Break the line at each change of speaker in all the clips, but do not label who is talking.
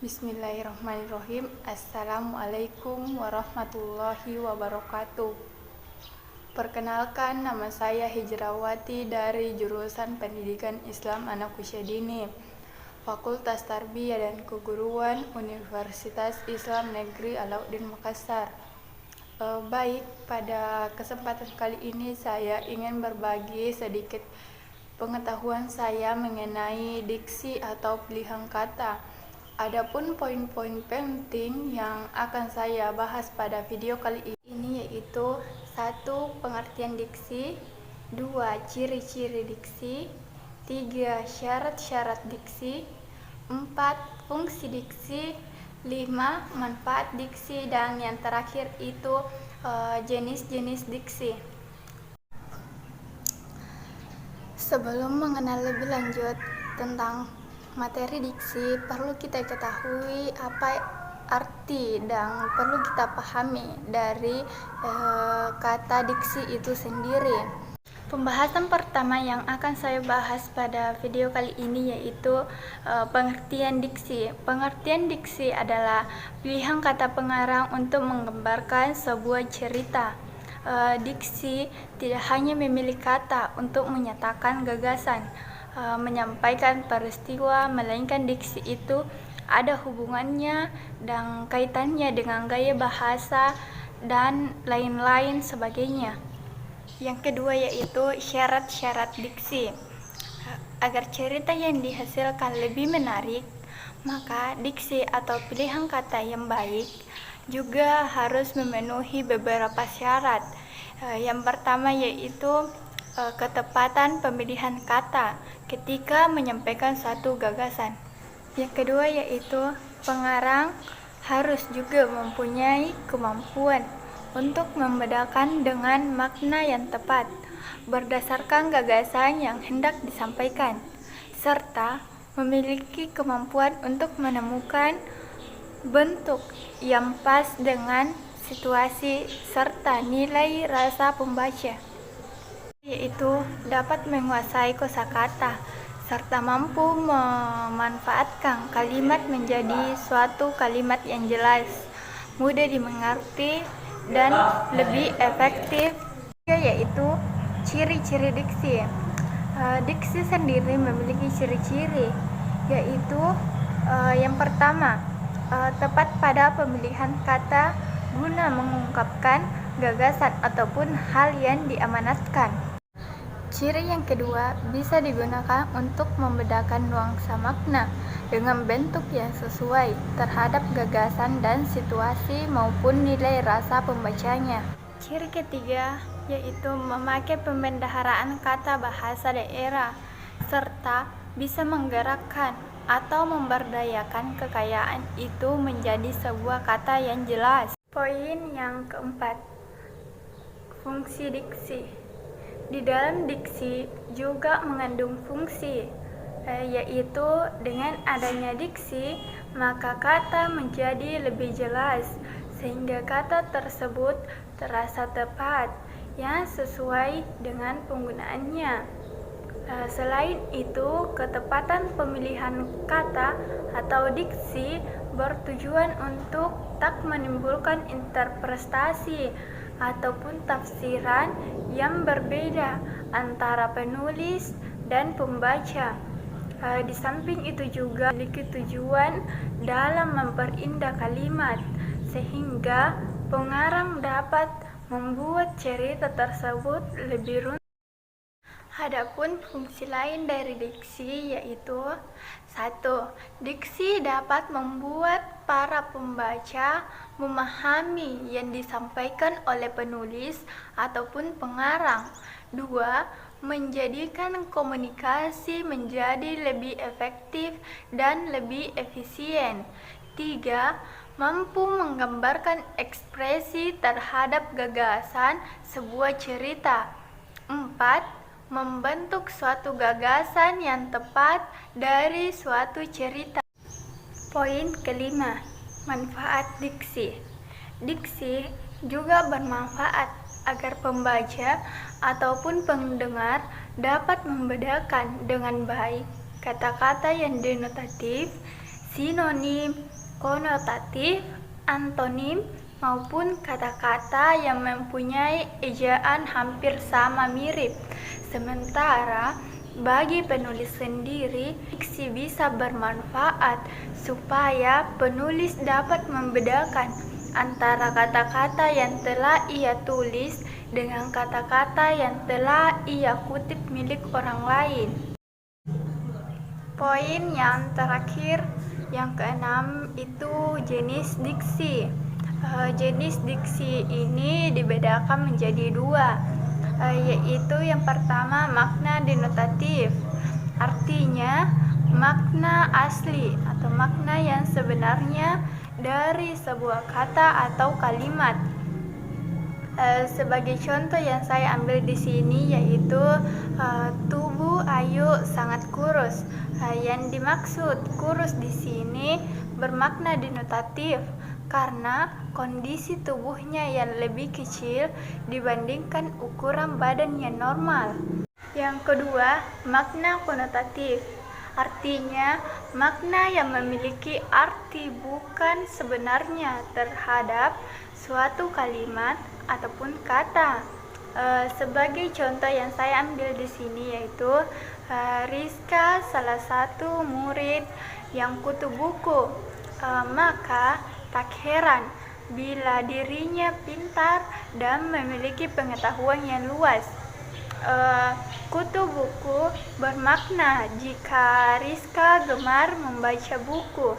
Bismillahirrahmanirrahim. Assalamualaikum warahmatullahi wabarakatuh. Perkenalkan, nama saya Hijrawati dari jurusan Pendidikan Islam Anak Usia Dini, Fakultas Tarbiyah dan Keguruan Universitas Islam Negeri Alauddin Makassar. Baik, pada kesempatan kali ini saya ingin berbagi sedikit pengetahuan saya mengenai diksi atau pilihan kata. Adapun poin-poin penting yang akan saya bahas pada video kali ini yaitu 1. Pengertian diksi, 2. Ciri-ciri diksi, 3. Syarat-syarat diksi, 4. Fungsi diksi, 5. Manfaat diksi, dan yang terakhir itu jenis-jenis diksi. Sebelum mengenal lebih lanjut tentang materi diksi, perlu kita ketahui apa arti dan perlu kita pahami dari kata diksi itu sendiri. Pembahasan pertama yang akan saya bahas pada video kali ini yaitu pengertian diksi. Pengertian diksi adalah pilihan kata pengarang untuk menggambarkan sebuah cerita. Diksi tidak hanya memilih kata untuk menyatakan gagasan, menyampaikan peristiwa, melainkan diksi itu ada hubungannya dan kaitannya dengan gaya bahasa dan lain-lain sebagainya. Yang kedua yaitu syarat-syarat diksi. Agar cerita yang dihasilkan lebih menarik, maka diksi atau pilihan kata yang baik juga harus memenuhi beberapa syarat. Yang pertama yaitu ketepatan pemilihan kata ketika menyampaikan satu gagasan. Yang kedua yaitu pengarang harus juga mempunyai kemampuan untuk membedakan dengan makna yang tepat berdasarkan gagasan yang hendak disampaikan, serta memiliki kemampuan untuk menemukan bentuk yang pas dengan situasi serta nilai rasa pembaca, yaitu dapat menguasai kosakata serta mampu memanfaatkan kalimat menjadi suatu kalimat yang jelas, mudah dimengerti, dan lebih efektif. Yaitu ciri-ciri diksi. Diksi sendiri memiliki ciri-ciri, yaitu yang pertama, tepat pada pemilihan kata guna mengungkapkan gagasan ataupun hal yang diamanatkan. Ciri yang kedua, bisa digunakan untuk membedakan nuansa makna dengan bentuk yang sesuai terhadap gagasan dan situasi maupun nilai rasa pembacanya. Ciri ketiga yaitu memakai pembendaharaan kata bahasa daerah serta bisa menggerakkan atau memberdayakan kekayaan itu menjadi sebuah kata yang jelas. Poin yang keempat, fungsi diksi. Di dalam diksi juga mengandung fungsi, yaitu dengan adanya diksi maka kata menjadi lebih jelas sehingga kata tersebut terasa tepat yang sesuai dengan penggunaannya. Selain itu, ketepatan pemilihan kata atau diksi bertujuan untuk tak menimbulkan interpretasi ataupun tafsiran yang berbeda antara penulis dan pembaca. Di samping itu juga memiliki tujuan dalam memperindah kalimat sehingga pengarang dapat membuat cerita tersebut lebih runtuh. Adapun fungsi lain dari diksi yaitu 1. Diksi dapat membuat para pembaca memahami yang disampaikan oleh penulis ataupun pengarang. 2. Menjadikan komunikasi menjadi lebih efektif dan lebih efisien. 3. Mampu menggambarkan ekspresi terhadap gagasan sebuah cerita. 4. Membentuk suatu gagasan yang tepat dari suatu cerita. Poin kelima, manfaat diksi. Diksi juga bermanfaat agar pembaca ataupun pendengar dapat membedakan dengan baik kata-kata yang denotatif, sinonim, konotatif, antonim, maupun kata-kata yang mempunyai ejaan hampir sama mirip. Sementara bagi penulis sendiri, diksi bisa bermanfaat supaya penulis dapat membedakan antara kata-kata yang telah ia tulis dengan kata-kata yang telah ia kutip milik orang lain. Poin yang terakhir, yang keenam, itu jenis diksi. Jenis diksi ini dibedakan menjadi dua, yaitu yang pertama makna denotatif, artinya makna asli atau makna yang sebenarnya dari sebuah kata atau kalimat. Sebagai contoh yang saya ambil di sini yaitu tubuh Ayu sangat kurus. Yang dimaksud kurus di sini bermakna denotatif karena kondisi tubuhnya yang lebih kecil dibandingkan ukuran badan yang normal. Yang kedua, makna konotatif. Artinya, makna yang memiliki arti bukan sebenarnya terhadap suatu kalimat ataupun kata. Sebagai contoh yang saya ambil di sini yaitu Rizka salah satu murid yang kutu buku, maka tak heran bila dirinya pintar dan memiliki pengetahuan yang luas. Kutu buku bermakna jika Rizka gemar membaca buku.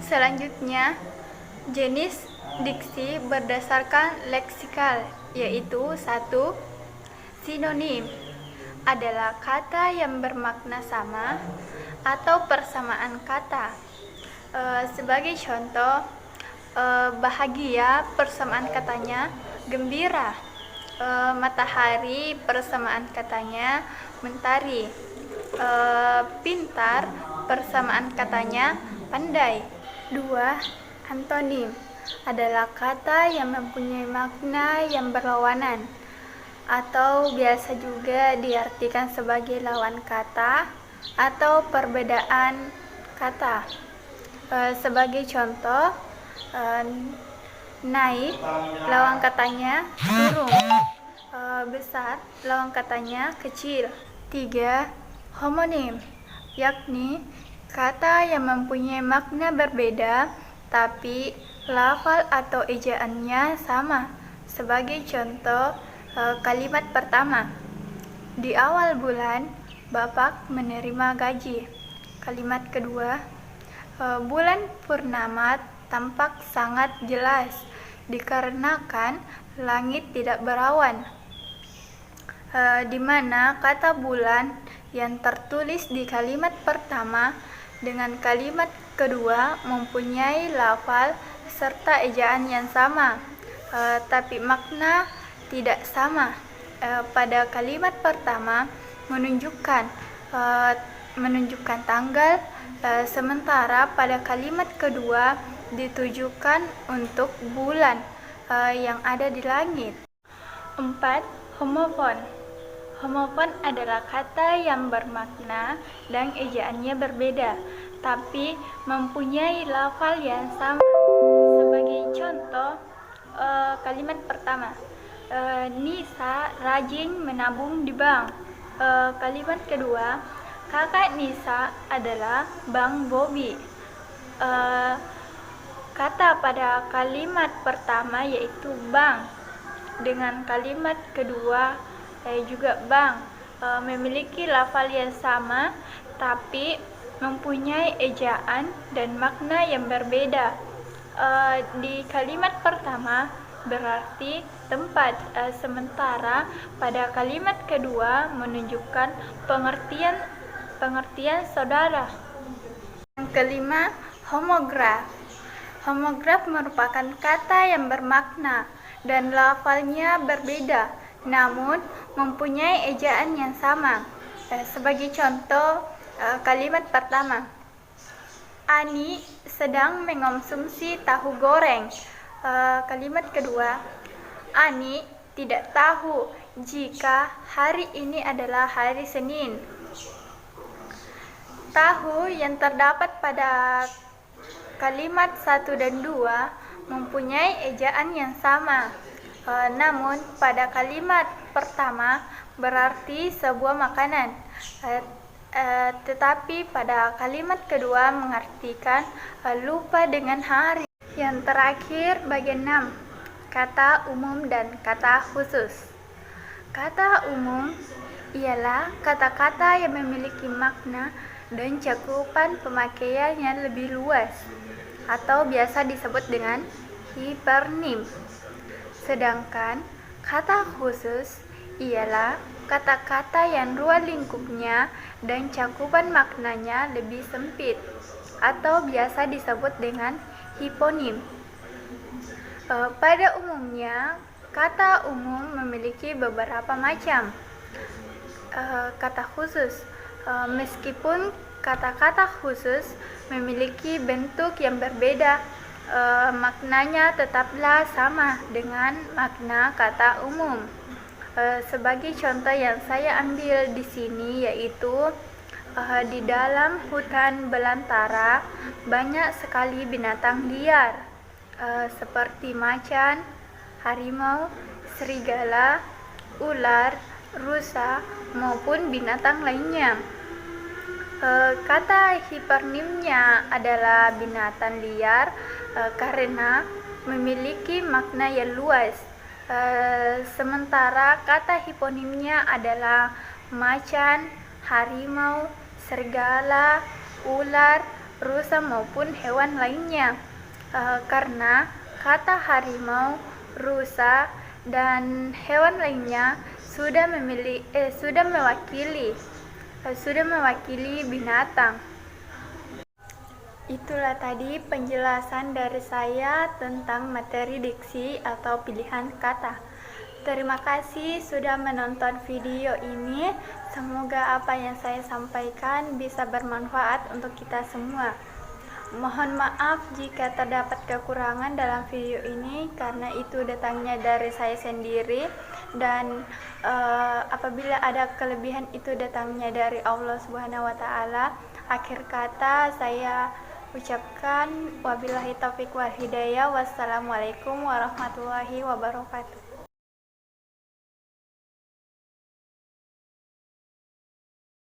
Selanjutnya, jenis diksi berdasarkan leksikal, yaitu 1. Sinonim adalah kata yang bermakna sama atau persamaan kata. Sebagai contoh, bahagia persamaan katanya gembira. Matahari persamaan katanya mentari. Pintar persamaan katanya pandai. 2. Antonim adalah kata yang mempunyai makna yang berlawanan atau biasa juga diartikan sebagai lawan kata atau perbedaan kata. Sebagai contoh, naik lawan katanya turun, besar lawan katanya kecil. 3. Homonim, yakni kata yang mempunyai makna berbeda tapi lafal atau ejaannya sama. Sebagai contoh, kalimat pertama, di awal bulan Bapak menerima gaji. Kalimat kedua, bulan purnama tampak sangat jelas dikarenakan langit tidak berawan. Di mana kata bulan yang tertulis di kalimat pertama dengan kalimat kedua mempunyai lafal serta ejaan yang sama, tapi makna tidak sama. Pada kalimat pertama menunjukkan tanggal, sementara pada kalimat kedua ditujukan untuk bulan yang ada di langit. 4. Homofon. Homofon adalah kata yang bermakna dan ejaannya berbeda, tapi mempunyai lafal yang sama. Sebagai contoh, kalimat pertama, Nisa rajin menabung di bank. Kalimat kedua, kakak Nisa adalah Bang Bobi. Kata pada kalimat pertama yaitu bank dengan kalimat kedua juga bank memiliki lafal yang sama tapi mempunyai ejaan dan makna yang berbeda. Di kalimat pertama berarti tempat, sementara pada kalimat kedua menunjukkan pengertian saudara. Yang kelima, homograf. Homograf merupakan kata yang bermakna dan lafalnya berbeda, namun mempunyai ejaan yang sama. Sebagai contoh, kalimat pertama, Ani sedang mengonsumsi tahu goreng. Kalimat kedua, Ani tidak tahu jika hari ini adalah hari Senin. Tahu yang terdapat pada kalimat 1 dan 2 mempunyai ejaan yang sama. Namun pada kalimat pertama berarti sebuah makanan. Tetapi pada kalimat kedua mengartikan lupa dengan hari. Yang terakhir bagian 6, kata umum dan kata khusus. Kata umum ialah kata-kata yang memiliki makna dan cakupan pemakaiannya lebih luas atau biasa disebut dengan hipernim. Sedangkan kata khusus ialah kata-kata yang ruang lingkupnya dan cakupan maknanya lebih sempit atau biasa disebut dengan hiponim. Pada umumnya, kata umum memiliki beberapa macam kata khusus. Meskipun kata-kata khusus memiliki bentuk yang berbeda, maknanya tetaplah sama dengan makna kata umum. Sebagai contoh yang saya ambil di sini yaitu di dalam hutan belantara banyak sekali binatang liar seperti macan, harimau, serigala, ular, rusa maupun binatang lainnya. Kata hipernimnya adalah binatang liar karena memiliki makna yang luas. Sementara kata hiponimnya adalah macan, harimau, serigala, ular, rusa maupun hewan lainnya. Karena kata harimau, rusa, dan hewan lainnya sudah mewakili binatang. Itulah tadi penjelasan dari saya tentang materi diksi atau pilihan kata. Terima kasih sudah menonton video ini. Semoga apa yang saya sampaikan bisa bermanfaat untuk kita semua. Mohon maaf jika terdapat kekurangan dalam video ini karena itu datangnya dari saya sendiri, dan apabila ada kelebihan itu datangnya dari Allah Subhanahu wa taala. Akhir kata saya ucapkan wabillahi taufiq wal hidayah. Wassalamualaikum warahmatullahi wabarakatuh.